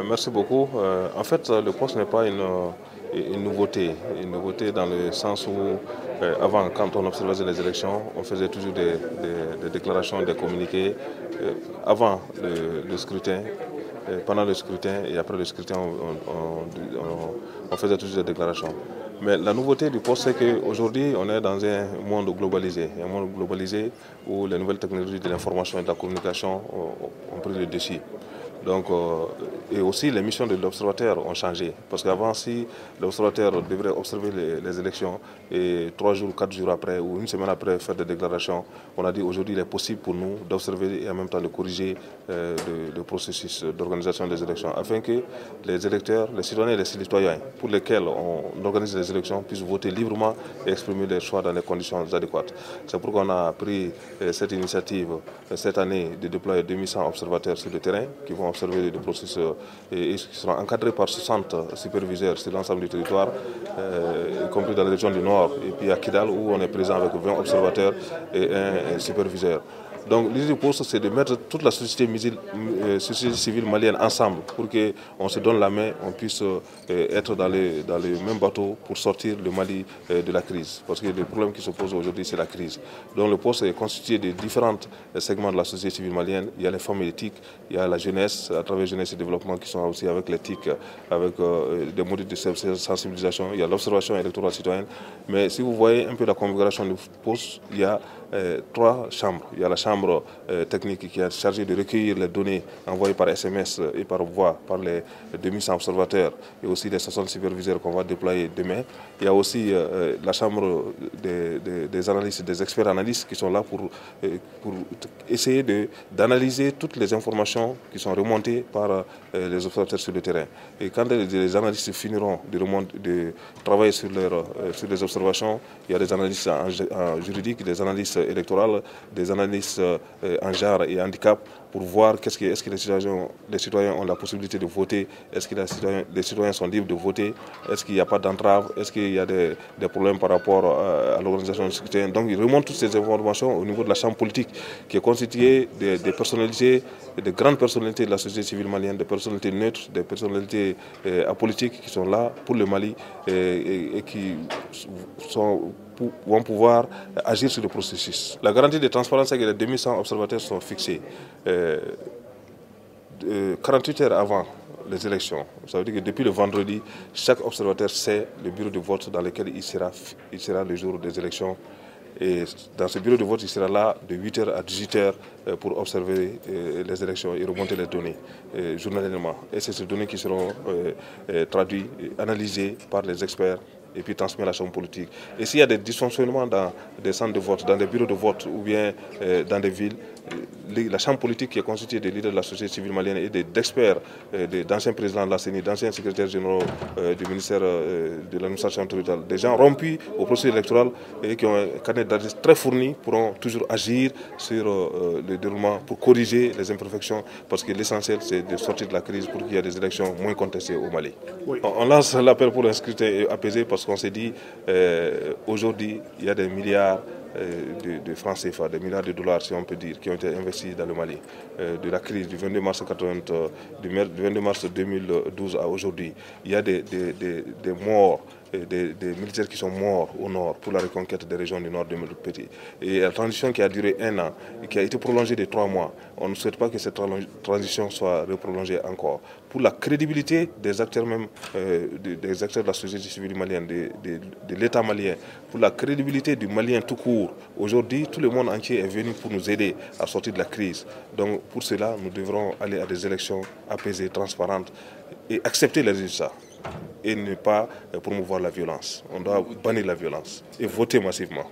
Merci beaucoup. En fait, le poste n'est pas une nouveauté dans le sens où, avant, quand on observait les élections, on faisait toujours des déclarations, des communiqués, avant le scrutin, pendant le scrutin et après le scrutin, on faisait toujours des déclarations. Mais la nouveauté du poste, c'est qu'aujourd'hui, on est dans un monde globalisé. Un monde globalisé où les nouvelles technologies de l'information et de la communication ont pris le dessus. Donc, et aussi les missions de l'observateur ont changé. Parce qu'avant, si l'observateur devrait observer les élections et 3 jours, 4 jours après ou une semaine après faire des déclarations, on a dit aujourd'hui il est possible pour nous d'observer et en même temps de corriger le processus d'organisation des élections afin que les électeurs, les citoyens et les citoyens pour lesquels on organise les élections puissent voter librement et exprimer leurs choix dans les conditions adéquates. C'est pourquoi on a pris cette initiative cette année de déployer 2100 observateurs sur le terrain qui vont observer le processus et qui seront encadrés par 60 superviseurs sur l'ensemble du territoire, y compris dans la région du Nord et puis à Kidal où on est présent avec 20 observateurs et un superviseur. Donc l'idée du poste, c'est de mettre toute la société civile malienne ensemble pour qu'on se donne la main, on puisse être dans le même bateau pour sortir le Mali de la crise. Parce que le problème qui se pose aujourd'hui, c'est la crise. Donc le poste est constitué de différents segments de la société civile malienne. Il y a les femmes et l'éthique, il y a la jeunesse, à travers jeunesse et développement qui sont aussi avec l'éthique, avec des modules de sensibilisation. Il y a l'observation électorale citoyenne. Mais si vous voyez un peu la configuration du poste, il y a 3 chambres. Il y a la chambre technique qui est chargée de recueillir les données envoyées par SMS et par voix par les 2100 observateurs et aussi les 60 superviseurs qu'on va déployer demain. Il y a aussi la chambre des analystes, des experts analystes qui sont là pour essayer d'analyser toutes les informations qui sont remontées par les observateurs sur le terrain. Et quand les analystes finiront de travailler sur les observations, il y a des analystes en juridique, des analystes électorales, des analystes en genre et handicap pour voir est-ce que les citoyens ont la possibilité de voter, est-ce que les citoyens sont libres de voter, est-ce qu'il n'y a pas d'entrave, est-ce qu'il y a des problèmes par rapport à l'organisation du scrutin. Donc ils remontent toutes ces informations au niveau de la chambre politique qui est constituée des personnalités, de grandes personnalités de la société civile malienne, des personnalités neutres, des personnalités apolitiques qui sont là pour le Mali et qui vont pouvoir agir sur le processus. La garantie de transparence, c'est que les 2100 observateurs sont fixés 48 heures avant les élections. Ça veut dire que depuis le vendredi, chaque observateur sait le bureau de vote dans lequel il sera le jour des élections. Et dans ce bureau de vote, il sera là de 8h à 18h pour observer les élections et remonter les données journalièrement. Et c'est ces données qui seront traduites, analysées par les experts et puis transmis à la chambre politique. Et s'il y a des dysfonctionnements dans des centres de vote, dans des bureaux de vote ou bien dans des villes, la chambre politique qui est constituée des leaders de la société civile malienne et d'experts, d'anciens présidents de la CENI, d'anciens secrétaires généraux du ministère de l'administration territoriale, des gens rompus au processus électoral et qui ont un carnet d'adresse très fourni pourront toujours agir sur le déroulement pour corriger les imperfections parce que l'essentiel c'est de sortir de la crise pour qu'il y ait des élections moins contestées au Mali. Oui. On lance l'appel pour un scrutin apaisé parce qu'on s'est dit aujourd'hui il y a des milliards de francs CFA, des milliards de dollars si on peut dire, qui ont été investis dans le Mali. De la crise du 22 mars 2012 à aujourd'hui, il y a des morts, des militaires qui sont morts au nord pour la reconquête des régions du nord de Petit. Et la transition qui a duré 1 an et qui a été prolongée de 3 mois, on ne souhaite pas que cette transition soit reprolongée encore. Pour la crédibilité des acteurs même, des acteurs de la société civile malienne, de l'État malien, pour la crédibilité du Malien tout court. Aujourd'hui, tout le monde entier est venu pour nous aider à sortir de la crise. Donc pour cela, nous devrons aller à des élections apaisées, transparentes et accepter les résultats. Et ne pas promouvoir la violence. On doit bannir la violence et voter massivement.